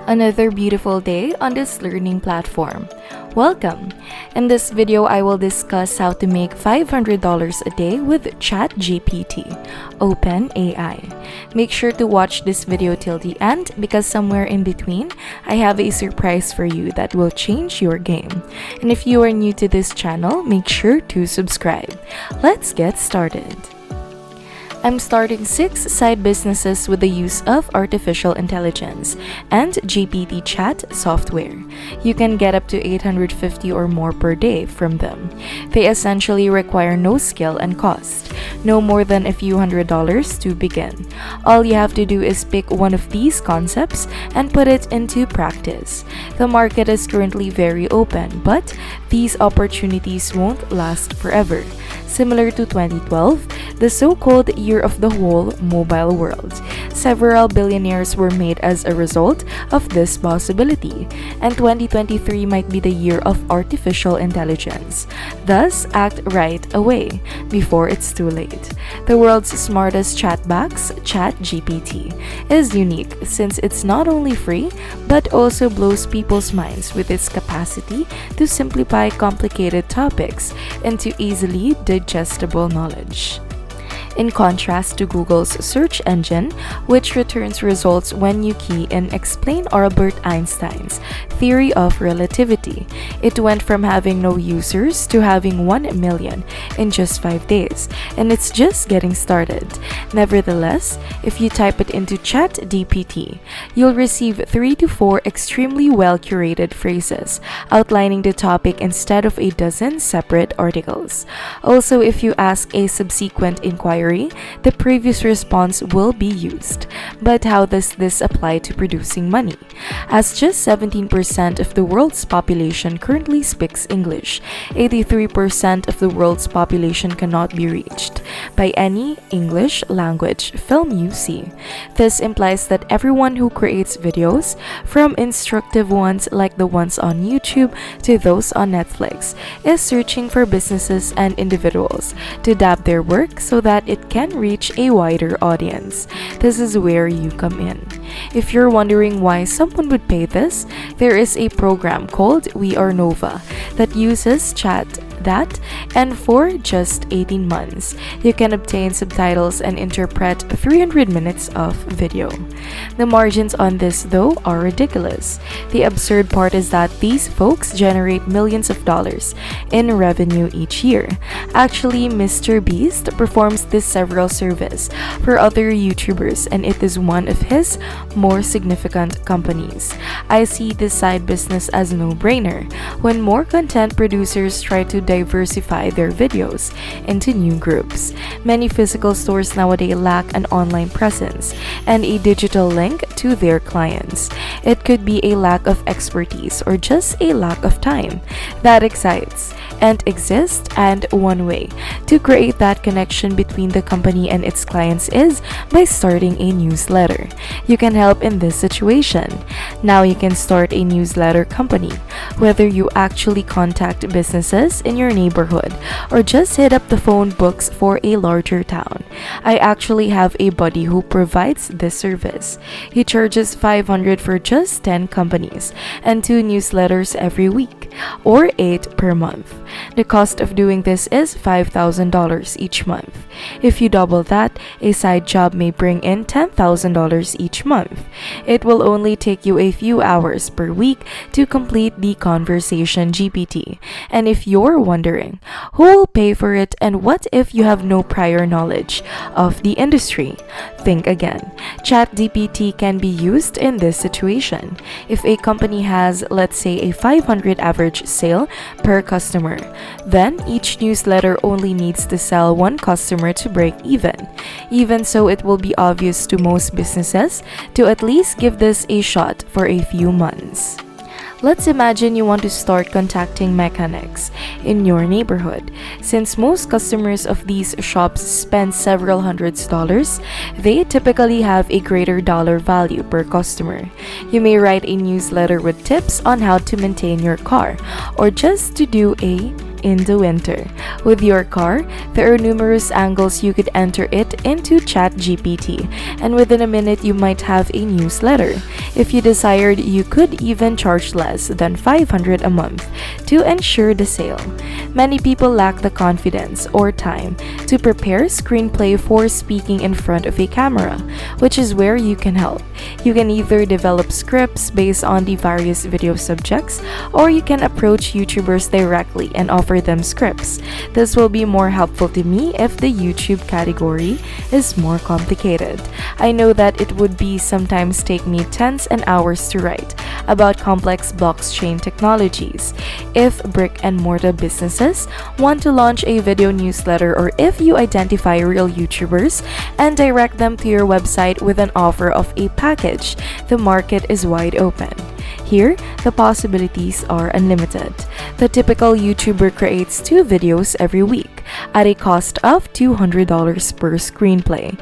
Another beautiful day on this learning platform. Welcome! In this video, I will discuss how to make $500 a day with Chat GPT, OpenAI. Make sure to watch this video till the end because somewhere in between, I have a surprise for you that will change your game. And if you are new to this channel, make sure to subscribe. Let's get started. I'm starting 6 side businesses with the use of artificial intelligence and GPT chat software. You can get up to 850 or more per day from them. They essentially require no skill and cost, no more than a few $100s to begin. All you have to do is pick one of these concepts and put it into practice. The market is currently very open, but these opportunities won't last forever. Similar to 2012, the so-called year of the whole mobile world. Several billionaires were made as a result of this possibility, and 2023 might be the year of artificial intelligence. Thus, act right away, before it's too late. The world's smartest chatbox, ChatGPT, is unique since it's not only free, but also blows people's minds with its capacity to simplify complicated topics into easily digestible knowledge. In contrast to Google's search engine, which returns results when you key in explain Albert Einstein's theory of relativity, it went from having no users to having 1 million in just 5 days, and it's just getting started. Nevertheless, if you type it into ChatGPT, you'll receive 3 to 4 extremely well-curated phrases outlining the topic instead of a dozen separate articles. Also, if you ask a subsequent inquiry, the previous response will be used. But how does this apply to producing money? As just 17% of the world's population currently speaks English, 83% of the world's population cannot be reached by any English language film you see. This implies that everyone who creates videos, from instructive ones like the ones on YouTube to those on Netflix, is searching for businesses and individuals to adapt their work so that it can reach a wider audience. This is where you come in. If you're wondering why someone would pay this, there is a program called We Are Nova that uses that, and for just 18 months, you can obtain subtitles and interpret 300 minutes of video. The margins on this, though, are ridiculous. The absurd part is that these folks generate millions of dollars in revenue each year. Actually, Mr. Beast performs this several service for other YouTubers, and it is one of his more significant companies. I see this side business as a no-brainer when more content producers try to diversify their videos into new groups. Many physical stores nowadays lack an online presence and a digital link to their clients. It could be a lack of expertise or just a lack of time that excites and exists, and one way to create that connection between the company and its clients is by starting a newsletter. You can help in this situation. Now you can start a newsletter company, whether you actually contact businesses in your neighborhood or just hit up the phone books for a larger town. I actually have a buddy who provides this service. He charges $500 for just 10 companies and 2 newsletters every week, or 8 per month. The cost of doing this is $5,000 each month. If you double that, a side job may bring in $10,000 each month. It will only take you a few hours per week to complete the conversation GPT. And if you're wondering, who will pay for it and what if you have no prior knowledge of the industry? Think again. ChatGPT can be used in this situation. If a company has, let's say, a 500 average sale per customer, then each newsletter only needs to sell 1 customer to break even. Even so, it will be obvious to most businesses to at least give this a shot for a few months. Let's imagine you want to start contacting mechanics in your neighborhood. Since most customers of these shops spend several hundreds dollars, they typically have a greater dollar value per customer. You may write a newsletter with tips on how to maintain your car, or just to do a in the winter. With your car, there are numerous angles you could enter it into ChatGPT, and within a minute you might have a newsletter. If you desired, you could even charge less than $500 a month to ensure the sale. Many people lack the confidence or time to prepare screenplay for speaking in front of a camera, which is where you can help. You can either develop scripts based on the various video subjects, or you can approach YouTubers directly and offer them scripts. This will be more helpful to me if the YouTube category is more complicated. I know that it would be sometimes take me tens and hours to write about complex blockchain technologies. If brick and mortar businesses want to launch a video newsletter, or if you identify real YouTubers and direct them to your website with an offer of a package, the market is wide open. Here, the possibilities are unlimited. The typical YouTuber creates 2 videos every week at a cost of $200 per screenplay.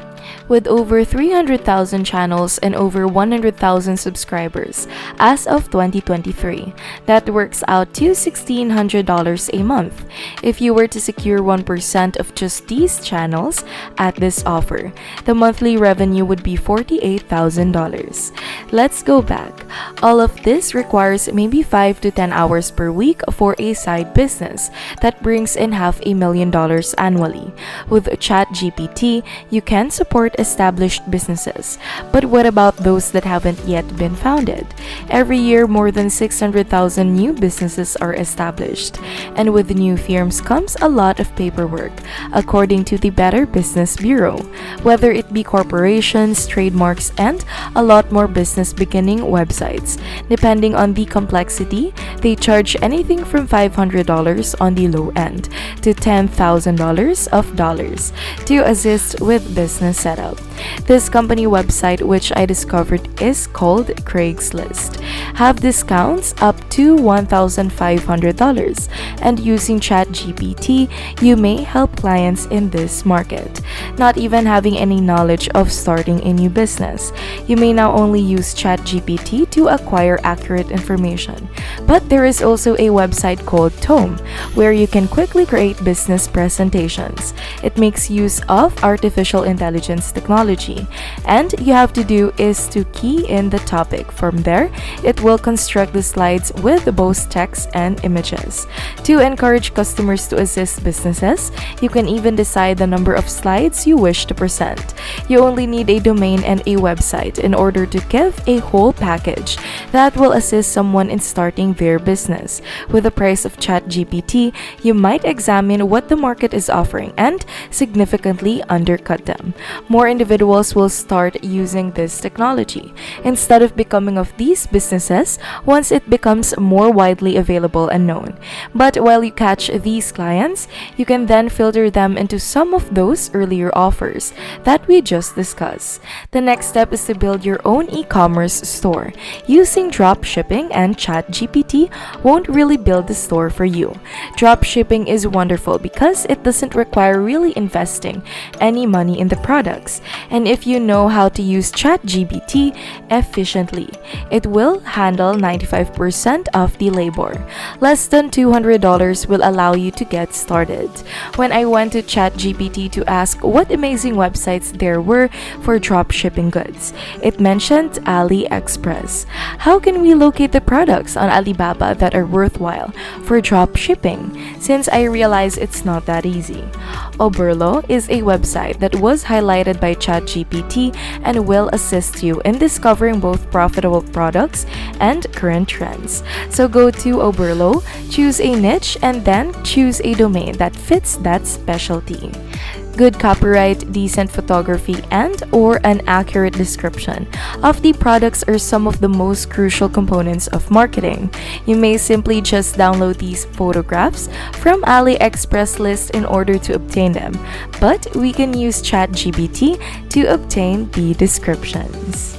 With over 300,000 channels and over 100,000 subscribers as of 2023, that works out to $1,600 a month. If you were to secure 1% of just these channels at this offer, the monthly revenue would be $48,000. Let's go back. All of this requires maybe 5 to 10 hours per week for a side business that brings in $500,000 annually. With ChatGPT, you can support established businesses. But what about those that haven't yet been founded? Every year, more than 600,000 new businesses are established. And with new firms comes a lot of paperwork, according to the Better Business Bureau. Whether it be corporations, trademarks, and a lot more business beginning websites. Depending on the complexity, they charge anything from $500 on the low end to $10,000 of dollars to assist with business setup. This company website, which I discovered is called Craigslist, have discounts up to $1,500, and using ChatGPT, you may help clients in this market. Not even having any knowledge of starting a new business, you may now only use ChatGPT to acquire accurate information. But there is also a website called Tome, where you can quickly create business presentations. It makes use of artificial intelligence technology, and you have to do is to key in the topic. From there, it will construct the slides with both text and images. To encourage customers to assist businesses, you can even decide the number of slides you wish to present. You only need a domain and a website in order to give a whole package that will assist someone in starting their business. With the price of ChatGPT, you might examine what the market is offering and significantly undercut them. More individuals will start using this technology instead of becoming of these businesses once it becomes more widely available and known. But while you catch these clients, you can then filter them into some of those earlier offers that we just discussed. The next step is to build your own e-commerce store. Using drop shipping and ChatGPT won't really build the store for you. Drop shipping is wonderful because it doesn't require really investing any money in the products. And if you know how to use ChatGPT efficiently, it will handle 95% of the labor. Less than $200 will allow you to get started. When I went to ChatGPT to ask what amazing websites there were for drop shipping goods, it mentioned AliExpress. How can we locate the products on Alibaba that are worthwhile for drop shipping? Since I realize it's not that easy. Oberlo is a website that was highlighted by ChatGPT and will assist you in discovering both profitable products and current trends. So go to Oberlo, choose a niche, and then choose a domain that fits that specialty. Good copyright, decent photography, and or an accurate description of the products are some of the most crucial components of marketing. You may simply just download these photographs from AliExpress list in order to obtain them, but we can use ChatGPT to obtain the descriptions.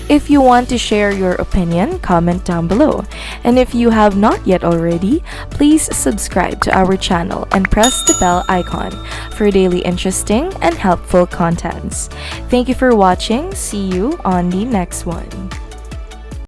If you want to share your opinion, comment down below. And if you have not yet already, please subscribe to our channel and press the bell icon for daily interesting and helpful contents. Thank you for watching. See you on the next one.